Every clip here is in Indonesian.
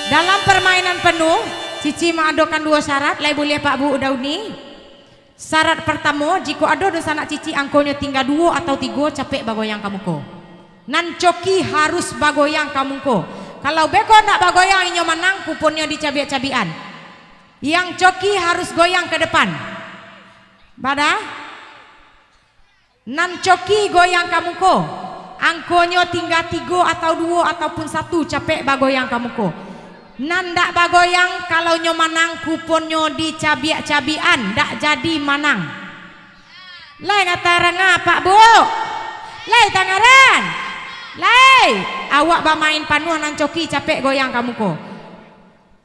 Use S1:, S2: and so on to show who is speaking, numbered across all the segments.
S1: Dalam permainan penuh, Cici mengadokan dua syarat, lai boleh Pak Bu Dauni. Syarat pertama, jika ada dosa anak Cici angkonya tinggal 2 atau 3, capek bagoyang kamu ko. Nan coki harus bagoyang kamu ko. Kalau beko nak bagoyang inyo menang, kuponnya dicabiak-cabian. Yang coki harus goyang ke depan. Bada? Nan coki goyang kamu ko. Angkonya tinggal 3 atau 2 ataupun 1, capek bagoyang kamu ko. Nandak bagoyang kalau nyo manang kuponnya dicabiak-cabian, ndak jadi manang. Lai ngataranga Pak Bu. Lai tangaran. Lai awak bermain panuh nan coki capek goyang kamu ko.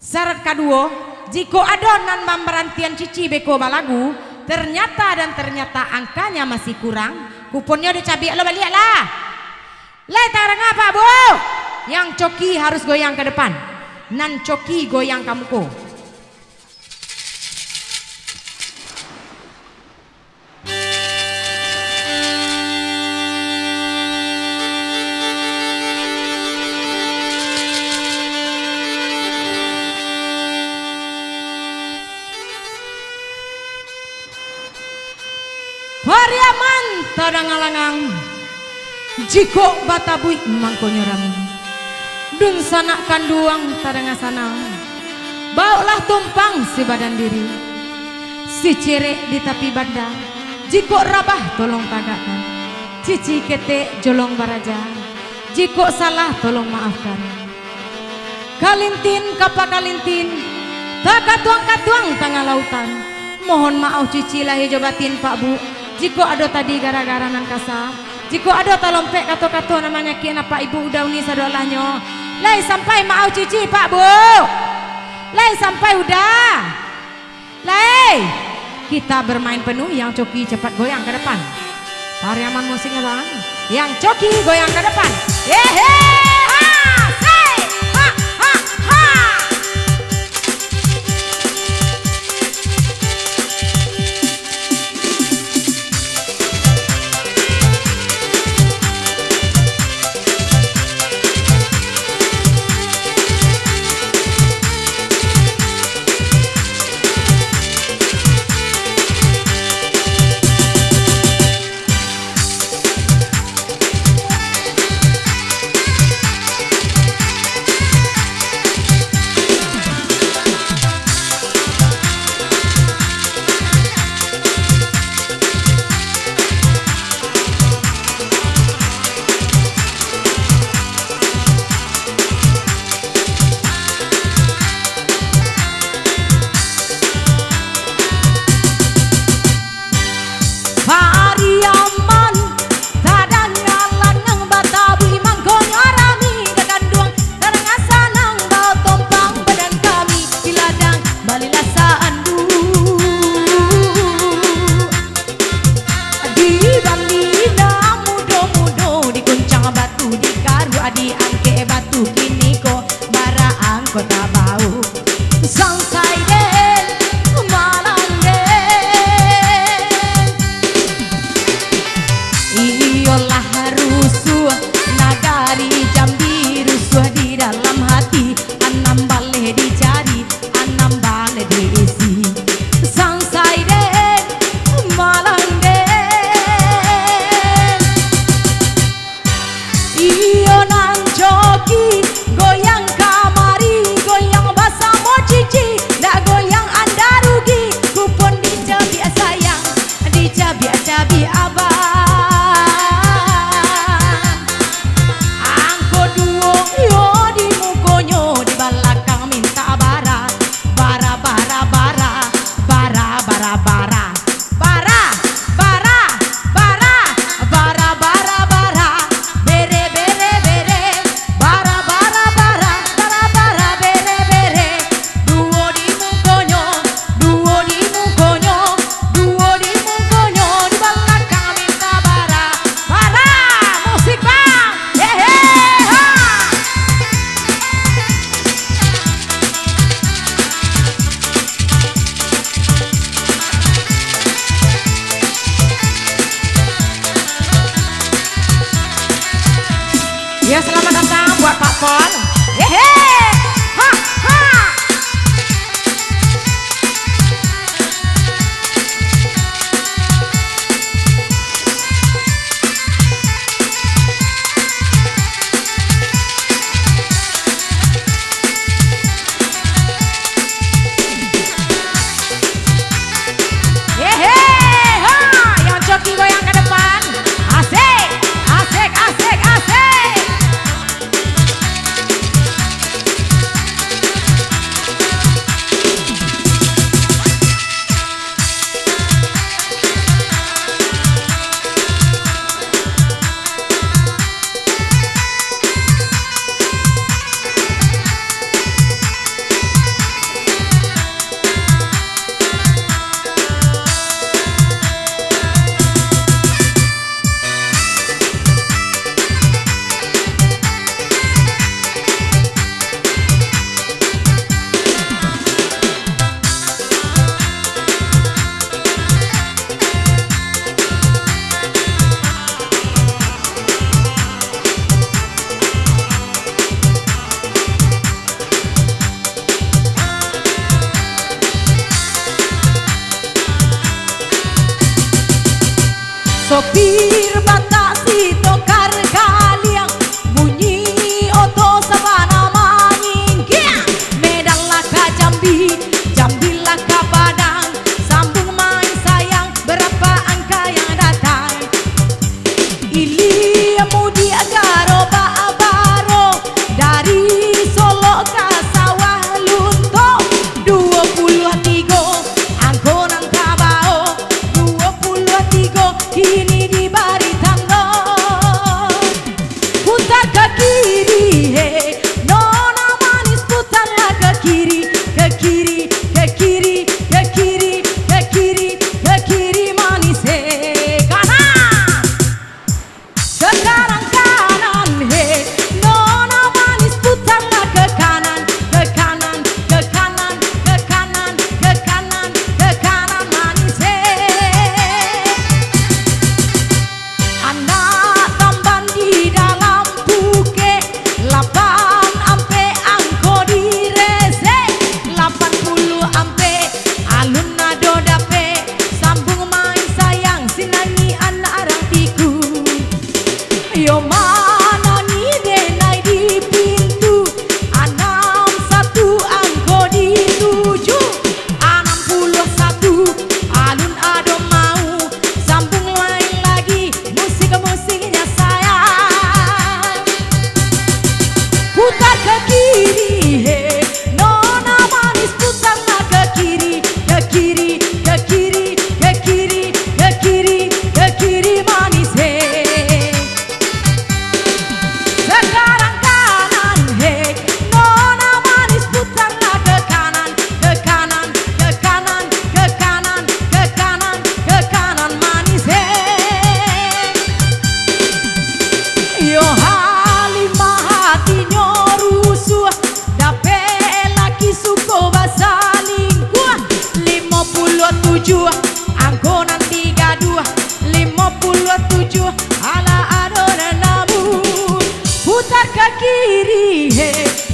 S1: Syarat kedua, jika ada nan memberantian Cici beko balagu, ternyata angkanya masih kurang, kuponnya dicabiak lo balik lah. Lai tangaran Pak Bu. Yang coki harus goyang ke depan. Nan coki goyang kamu ko. Pariaman tadangalangang jiko batabuik mangko nyoram. Dun sanak kanduang tarenga sana. Baulah tumpang si badan diri. Si cerek di tepi banda. Jiko rabah tolong tagakan. Cici kete jolong baraja. Jiko salah tolong maafkan. Kalintin kapa kalintin. Tak katuang-katuang tengah lautan. Mohon maaf Cici lahi jobatin Pak Bu. Jiko ada tadi gara-gara nan kasa. Jiko ada talompek kato-kato namanya kien apa Ibu Dauni sadolahnya. Lai sampai maaf Cici Pak Bu. Lai sampai udah. Lai kita bermain penuh, yang coki cepat goyang ke depan. Pariaman musiknya bang. Yang coki goyang ke depan. Hehe. sopir batasi tokar kaliang bunyi oto sabana manyingkia Medan laka Jambi Jambi laka Padang sambung main sayang berapa angka yang datang Ili mudi agaro baabaro dari Solo ke sawah lunto 23 angkonan kabao 23 kini di Baritando putar ke kiri he nona manis putarlah ke kiri ke kiri ke kiri ke kiri ke kiri ke kiri manis he kanan sekarang kanan he nona manis putarlah ke kanan ke kanan ke kanan ke kanan ke kanan ke kanan manis he anak tamban di dalam puke 8 ampe angko di rese 80 ampe alun nado dape sambung main sayang sinangi anak arang tiku yo mana ni denai di pintu 61 angko di 7 61 alun ado mau sambung lain lagi musik-musiknya sayang putar ke kiri he nona manis putarlah ke kiri ke kiri ke kiri ke kiri ke kiri ke kiri manis he sekarang kanan he nona manis putarlah ke kanan ke kanan ke kanan ke kanan ke kanan ke kanan manis he yo halimah hatinya rusuh dape laki suko basalingkuh 57 angkonan 32 57 ala adona namu putar ke kiri he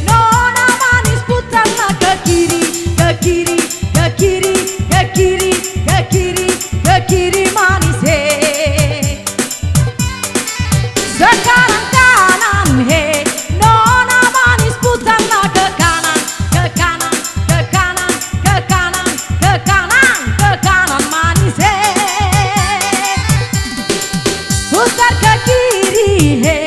S1: nona manis putarlah ke kiri ke kiri ke kiri ke kiri ke kiri ke kiri manis he sekarang kanan he nona manis putarlah ke kanan ke kanan ke kanan ke kanan ke kanan ke kanan manis he putar ke kiri he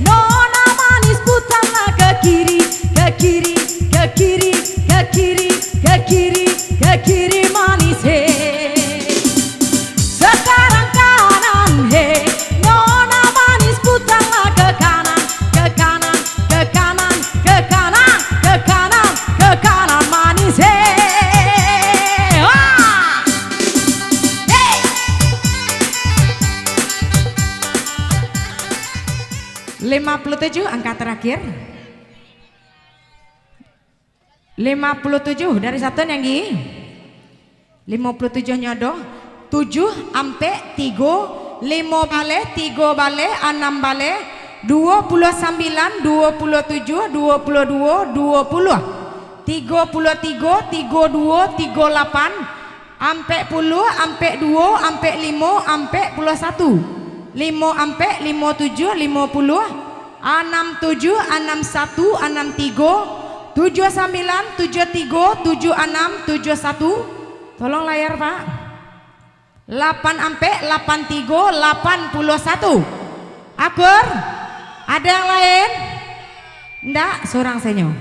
S1: nona manis putarlah ke kiri ke kiri ke kiri ke kiri ke kiri ke kiri manis he sekarang kanan he nona manis putarlah ke kanan ke kanan ke kanan ke kanan ke kanan ke kanan manis he wah hey 57 angka terakhir 57 dari satu nyanggi 57 nyodoh 7 ampe 3 5 bale 3 bale 6 bale 29 27 22 20 33 32 38 ampe 10 ampe 2 ampe 5 ampe 11 5 ampe 57 50 67 61 63 79 73 76 71 tolong layar Pak 8 ampe 83 81 akur ada yang lain? Enggak, seorang senyo